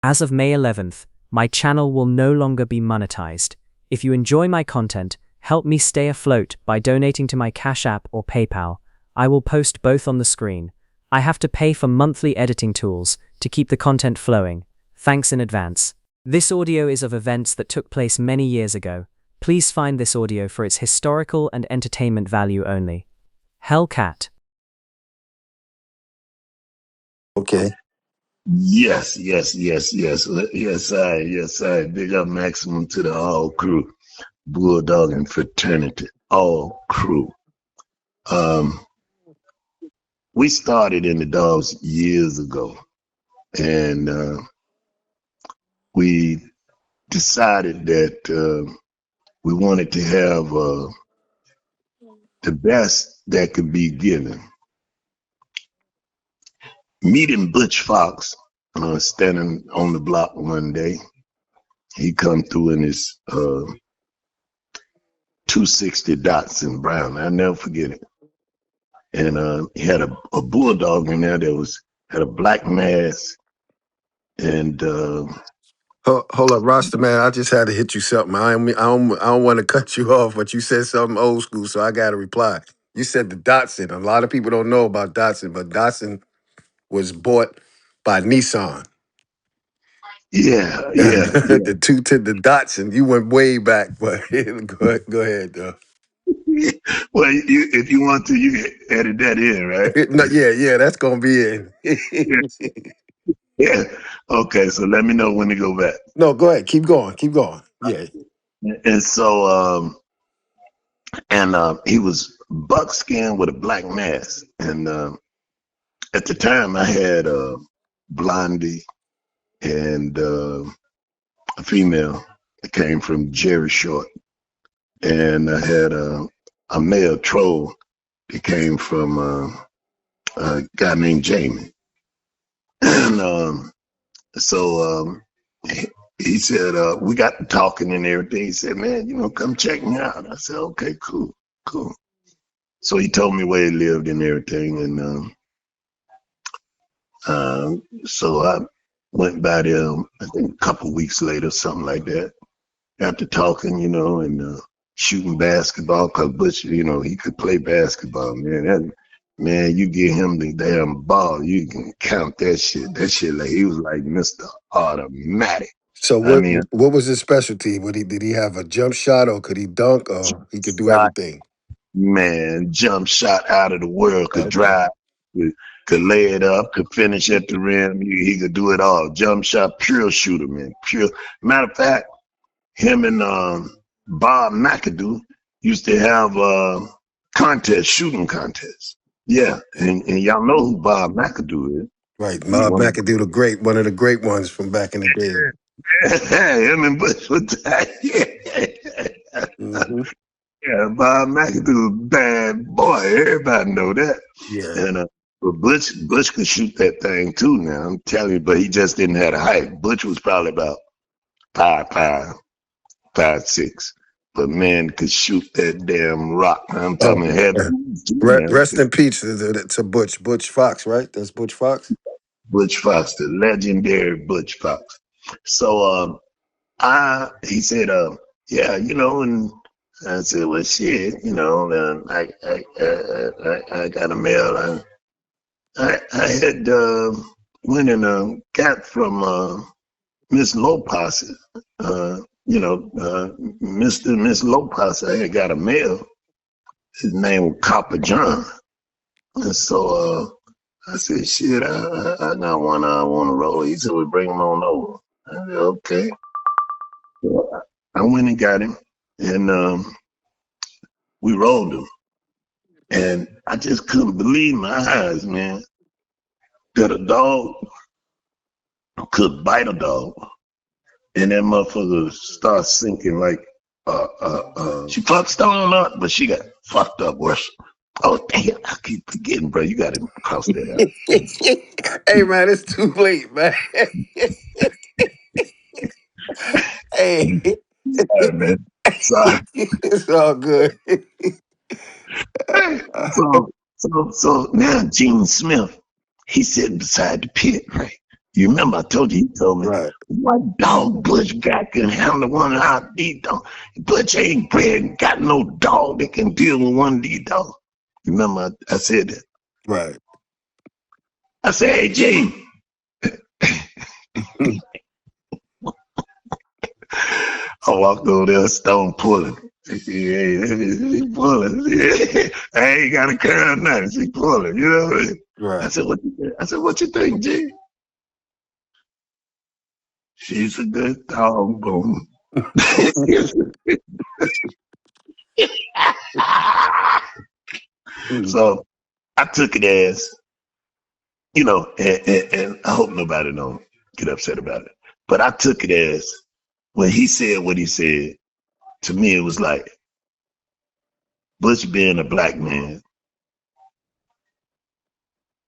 As of May 11th, my channel will no longer be monetized. If you enjoy my content, help me stay afloat by donating to my Cash App or PayPal. I will post both on the screen. I have to pay for monthly editing tools to keep the content flowing. Thanks in advance. This audio is of events that took place many years ago. Please find this audio for its historical and entertainment value only. Hellcat. Okay. Yes. Yes, I. Big up maximum to the all crew, Bulldog and fraternity, all crew. We started in the dogs years ago, and we decided that we wanted to have the best that could be given. Meeting Butch Fox, standing on the block one day, he come through in his 260 Datsun Brown. I'll never forget it. And he had a bulldog in there that had a black mask. And Hold up, Rastaman. I just had to hit you something. I don't want to cut you off, but you said something old school, so I got to reply. You said the Datsun. A lot of people don't know about Datsun, but Datsun was bought by Nissan. yeah. The Datsun. You went way back, but go ahead, though. Well, if you want to, you can edit that in, right? No, yeah, that's gonna be it. Yeah. Okay, so let me know when to go back. No, go ahead. Keep going. Yeah. And so, he was buckskin with a black mask. And at the time, I had Blondie and a female that came from Jerry Short. And I had a male troll that came from a guy named Jamie. And so he said, we got to talking and everything. He said, man, come check me out. I said, okay, cool. So he told me where he lived and everything. And so I went by there, I think a couple weeks later, something like that, after talking, and shooting basketball, because Butch, he could play basketball, man. Man, you give him the damn ball, you can count that shit. That shit, like, he was like Mr. Automatic. So what was his specialty? Did he have a jump shot, or could he dunk, or he could do everything? Man, jump shot out of the world, could drive, could lay it up, could finish at the rim. He could do it all. Jump shot, pure shooter, man. Pure. Matter of fact, him and Bob McAdoo used to have shooting contests. Yeah, and y'all know who Bob McAdoo is. Right, Bob McAdoo, one of the great ones from back in the day. Him and Butch was that. Mm-hmm. Yeah, Bob McAdoo, bad boy. Everybody know that. Yeah. And but Butch could shoot that thing too. Now I'm telling you, but he just didn't have the height. Butch was probably about 5'5", 5'6". But man could shoot that damn rock. I'm talking heavy. Rest in peace to Butch Fox, right? That's Butch Fox? Butch Fox, the legendary Butch Fox. So he said, yeah, and I said, well, shit, I got a mail. I had went and got from Miss Lopez, Miss Lopez, I had got a mail. His name was Copper John. And so I said, shit, I got one I want to roll. He said, we bring him on over. I said, okay. So I went and got him, and we rolled him. And I just couldn't believe my eyes, man, that a dog could bite a dog. And that motherfucker starts sinking like she fucked on up, but she got fucked up worse. Oh damn! I keep forgetting, bro. You got to cross that out. Hey man, it's too late, man. Hey, yeah, man. Sorry. It's all good. So now Gene Smith, he's sitting beside the pit, right? You remember I told you, he told me, Right. what dog Butch got can handle one of our these dogs? Butch ain't bred, got no dog that can deal with one of these dogs. You remember I said that? Right. I said, hey, G, I walked over there, stone pulling. He pulling. I ain't got a curve nothing. She pulling, you know what I mean? Right. I said, what you think, G? She's a good dog, boom. So I took it as, and I hope nobody don't get upset about it. But I took it as when he said what he said, to me it was like Butch being a black man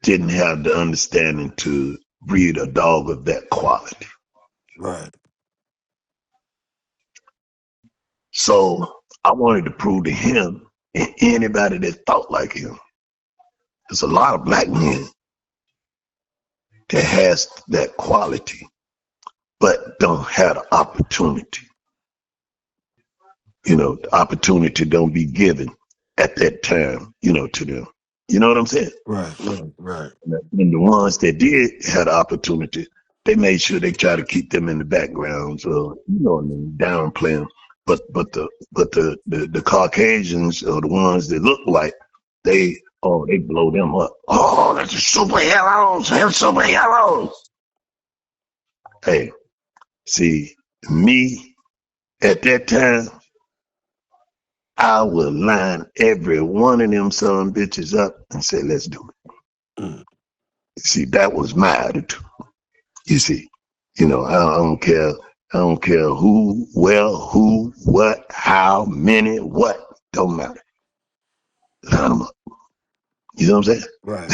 didn't have the understanding to breed a dog of that quality. Right. So I wanted to prove to him and anybody that thought like him, there's a lot of black men that has that quality, but don't have the opportunity. The opportunity don't be given at that time, to them. You know what I'm saying? Right. Right. And the ones that did have the opportunity, they made sure they try to keep them in the background, so downplay them. But the Caucasians or the ones that look like they blow them up. Oh, that's a superheroes. They're superheroes. Hey, see, me at that time, I would line every one of them son bitches up and say, let's do it. Mm. See, that was my attitude. You see, I don't care. I don't care who, who, what, how, many, what. Don't matter. Line them up. You know what I'm saying? Right.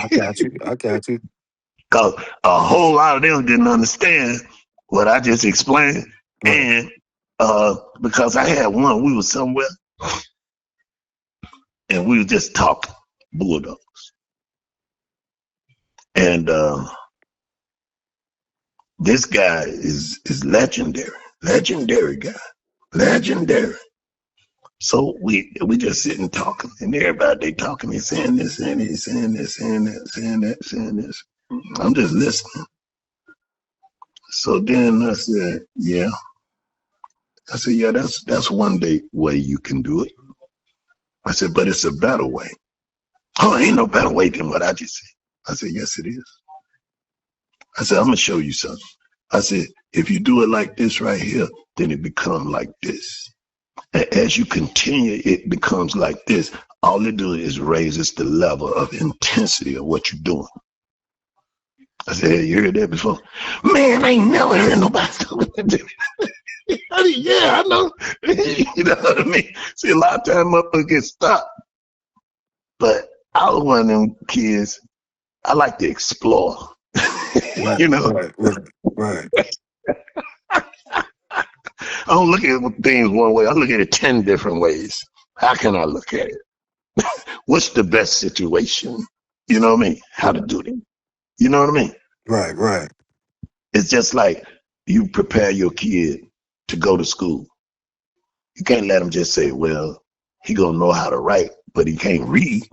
I got you. I got you. Because a whole lot of them didn't understand what I just explained. Right. And because I had one, we were somewhere and we were just talking bulldogs. And this guy is legendary. Legendary guy. Legendary. So we just sitting talking, and everybody they talking, he's saying this, saying this, saying this, saying that, saying that, saying this. I'm just listening. So then I said, yeah. I said, yeah, that's one way you can do it. I said, but it's a better way. Oh, ain't no better way than what I just said. I said, yes, it is. I said, I'm gonna show you something. I said, if you do it like this right here, then it becomes like this. As you continue, it becomes like this. All it does is raises the level of intensity of what you're doing. I said, hey, you heard that before? Man, I ain't never heard nobody talking to me. I mean, yeah, I know. You know what I mean? See, a lot of times motherfuckers get stopped. But I was one of them kids, I like to explore. Right. You know? Right. I don't look at things one way. I look at it 10 different ways. How can I look at it? What's the best situation? You know what I mean? How to do it. You know what I mean? Right. It's just like you prepare your kid to go to school. You can't let him just say, well, he gonna know how to write, but he can't read.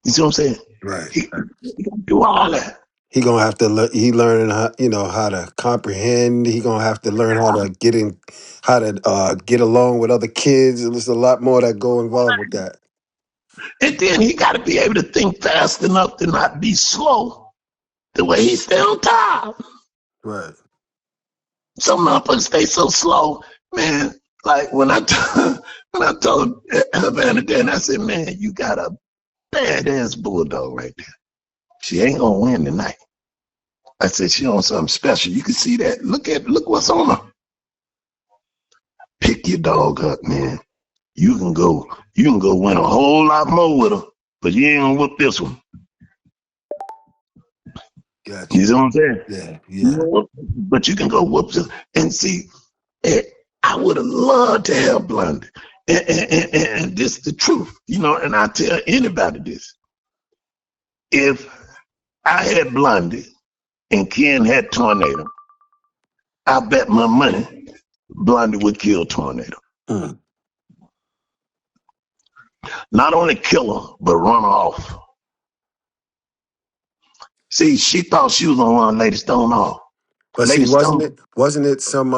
You see what I'm saying? Right. He gonna do all that. He gonna have to learning how to comprehend. He gonna have to learn how to get along with other kids. There's a lot more that go involved with that. And then he got to be able to think fast enough to not be slow the way he stay on top. Right. Some motherfuckers stay so slow, man. Like when I told Havana Dan, I said, man, you got a badass bulldog right there. She ain't gonna win tonight. I said, she on something special. You can see that. Look what's on her. Pick your dog up, man. You can go win a whole lot more with her, but you ain't gonna whoop this one. Gotcha. You see what I'm saying? Yeah. But you can go whoop this. And see, I would have loved to have Blondie. And this is the truth, and I tell anybody this. If I had Blondie and Ken had Tornado. I bet my money Blondie would kill Tornado. Mm. Not only kill her, but run her off. See, she thought she was gonna run Lady Stone off. But see, Lady Stone, wasn't it some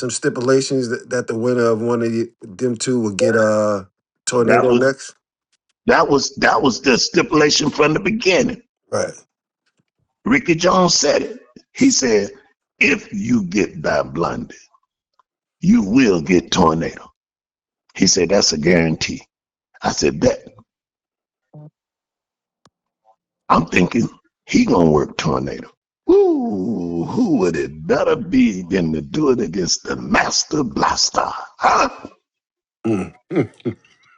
stipulations that the winner of one of them two would get that Tornado was next? that was the stipulation from the beginning. Right. Ricky Jones said it. He said, if you get that Blondie, you will get Tornado. He said, that's a guarantee. I said, bet. I'm thinking he gonna work Tornado. Ooh, who would it better be than to do it against the Master Blaster? Huh? Mm.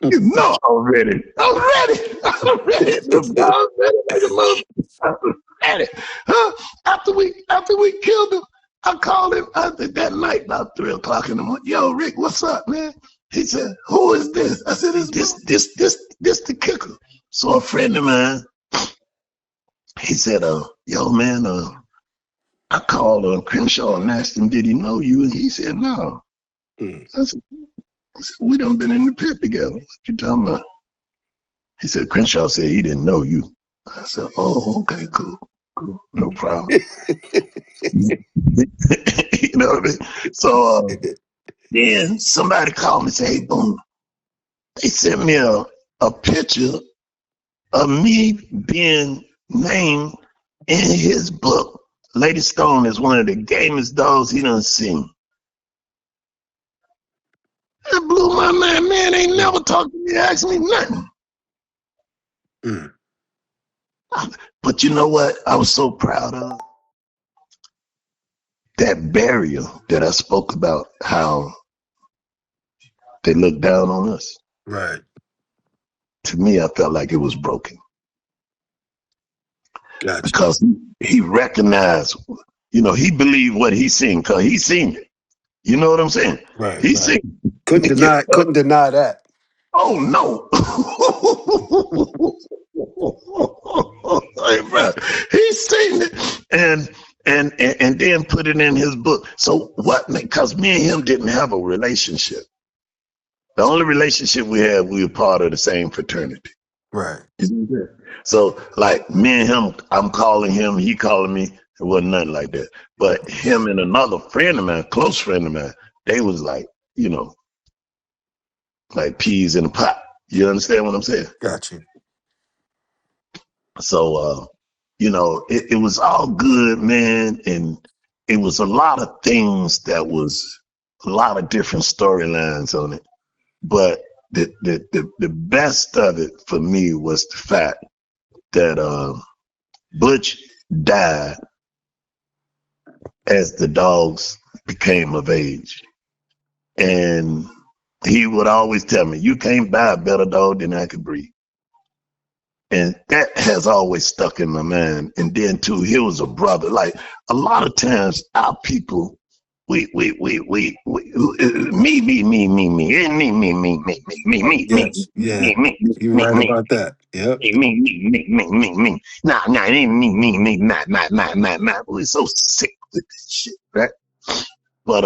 You know I'm ready. I'm ready. I'm ready. I'm ready like a mother. I'm ready. Huh? After we killed him, I called him that night about 3 o'clock in the morning. Yo, Rick, what's up, man? He said, who is this? I said, this the kicker. So a friend of mine, he said, yo, man, I called Crenshaw and asked him, did he know you? And he said, no. Mm. I said, we done been in the pit together. What you talking about? He said, Crenshaw said he didn't know you. I said, oh, okay, cool. No problem. You know what I mean? So then somebody called me and said, hey, boom. They sent me a picture of me being named in his book. Lady Stone is one of the gamest dogs he done seen. That blew my mind. Man, ain't never talked to me, asked me nothing. Mm. But you know what? I was so proud of that barrier that I spoke about, how they looked down on us. Right. To me, I felt like it was broken. Gotcha. Because he recognized, he believed what he seen, because he seen it. You know what I'm saying? Right. He right. seen it. Couldn't deny that. Oh no. Hey, bro, he seen it and then put it in his book. So what? Because me and him didn't have a relationship. The only relationship we had, we were part of the same fraternity. Right. So like me and him, I'm calling him, he calling me. It wasn't nothing like that. But him and another friend of mine, close friend of mine, they was like, like peas in a pot. You understand what I'm saying? Gotcha. So, it was all good, man. And it was a lot of things that was a lot of different storylines on it. But the best of it for me was the fact that Butch died as the dogs became of age. And he would always tell me, you can't buy a better dog than I could breed. And that has always stuck in my mind. And then too, he was a brother. Like a lot of times our people, me, Yeah. You're right about that. Yep. me. Nah, it ain't me, nah. We're so sick with this shit, right? But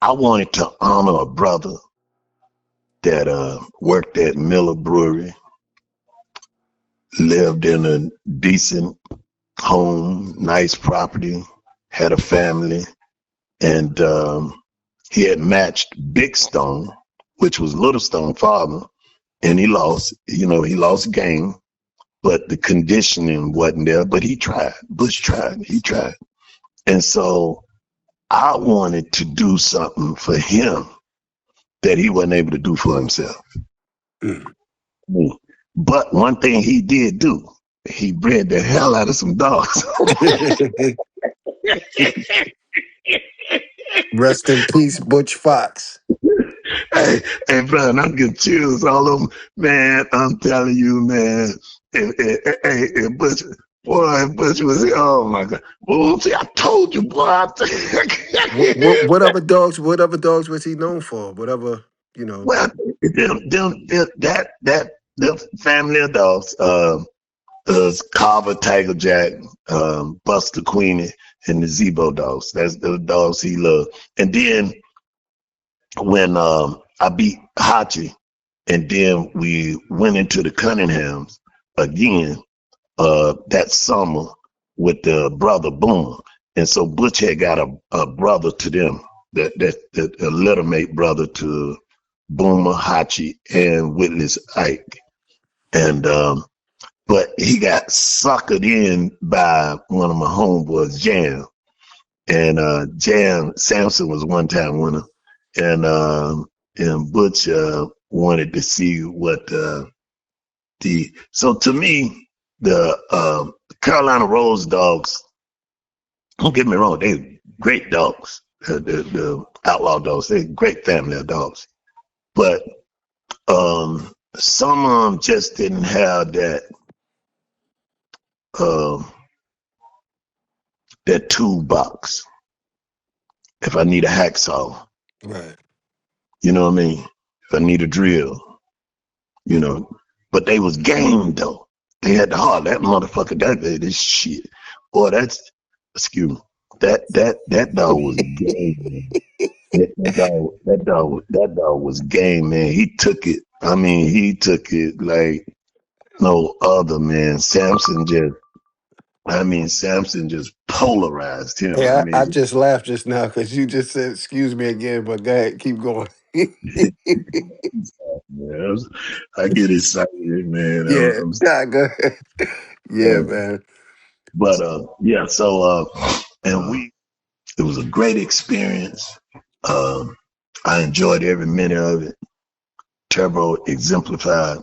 I wanted to honor a brother that worked at Miller Brewery, lived in a decent home, nice property, had a family, and he had matched Big Stone, which was Little Stone father, and he lost. He lost game, but the conditioning wasn't there. But he tried. Bush tried. He tried, and so I wanted to do something for him that he wasn't able to do for himself. But one thing he did do, he bred the hell out of some dogs. Rest in peace, Butch Fox. Hey, Brian, I'm getting chills all over. Man, I'm telling you, man. Hey, Butch, boy, Butch was, oh my God. Well, see, I told you, boy. What other dogs was he known for? Whatever, Well, them, the family of dogs, Carver, Tiger Jack, Buster Queenie, and the Zebo dogs. That's the dogs he loved. And then when I beat Hachi, and then we went into the Cunninghams again that summer with the brother Boomer. And so Butch had got a brother to them, that a littermate brother to Boomer, Hachi, and Whitley's Ike. And but he got suckered in by one of my homeboys, Jam. And Jam Sampson was one time winner. And Butch wanted to see what so to me, the Carolina Rose dogs, don't get me wrong, they're great dogs. The outlaw dogs, they're great family of dogs. But some of them just didn't have that that toolbox. If I need a hacksaw, Right. you know what I mean? If I need a drill, you know. But they was game though. They had the heart. That motherfucker, this shit. Boy, excuse me. That dog was game. That dog was game, man. He took it. I mean, he took it like no other, man. Samson just polarized him. Hey, I I mean, just laughed just now because you just said, excuse me again, but go ahead, keep going. man, I get excited, man. Yeah, nah, go ahead. Yeah, Uh, man. but yeah, so and it was a great experience. I enjoyed every minute of it. Turbo exemplified,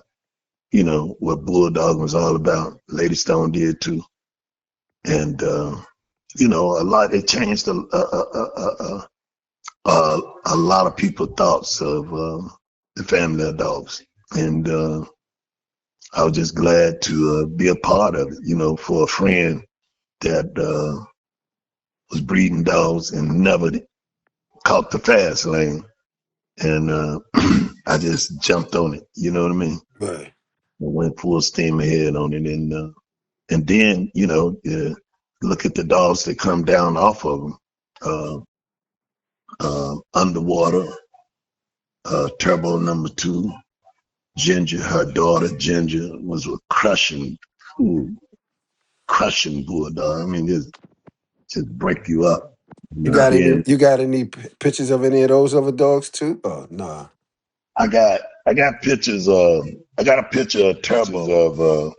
you know, what Bulldog was all about. Lady Stone did too. And you know, it changed a lot of people's thoughts of the family of dogs. And I was just glad to be a part of it, you know, for a friend that was breeding dogs and never caught the fast lane. And I just jumped on it, you know what I mean? Right. I went full steam ahead on it. And then, you know, look at the dogs that come down off of them. Underwater, Turbo number 2, Ginger, her daughter Ginger was a crushing bulldog. I mean, just break you up. You And got any? then You got any pictures of any of those other dogs too? Oh, nah. I got pictures of I got a picture of Turbo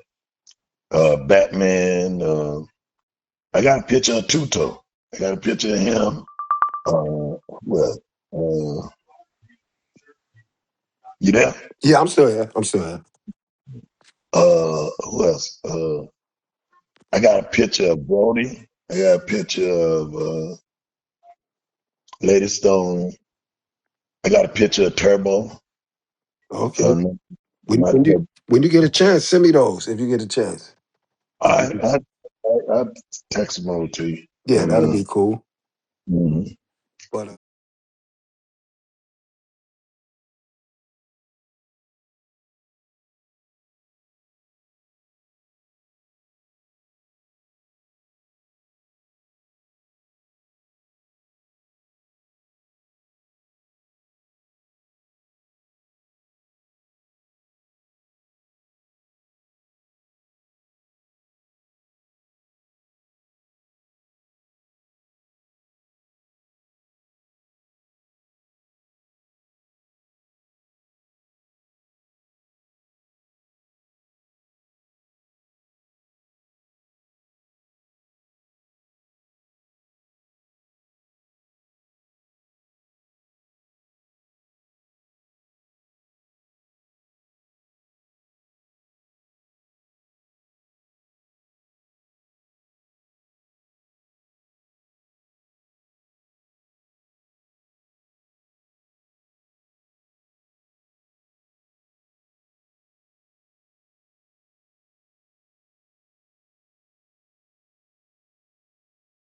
of Batman. I got a picture of Tuto. I got a picture of him. You there? Yeah, I'm still here. I'm still here. Who else? I got a picture of Brody. I got a picture of Lady Stone. I got a picture of Turbo. Okay. When My, when you when you get a chance, send me those if you get a chance. I text them over to you. Yeah, And that'll be cool. mhm.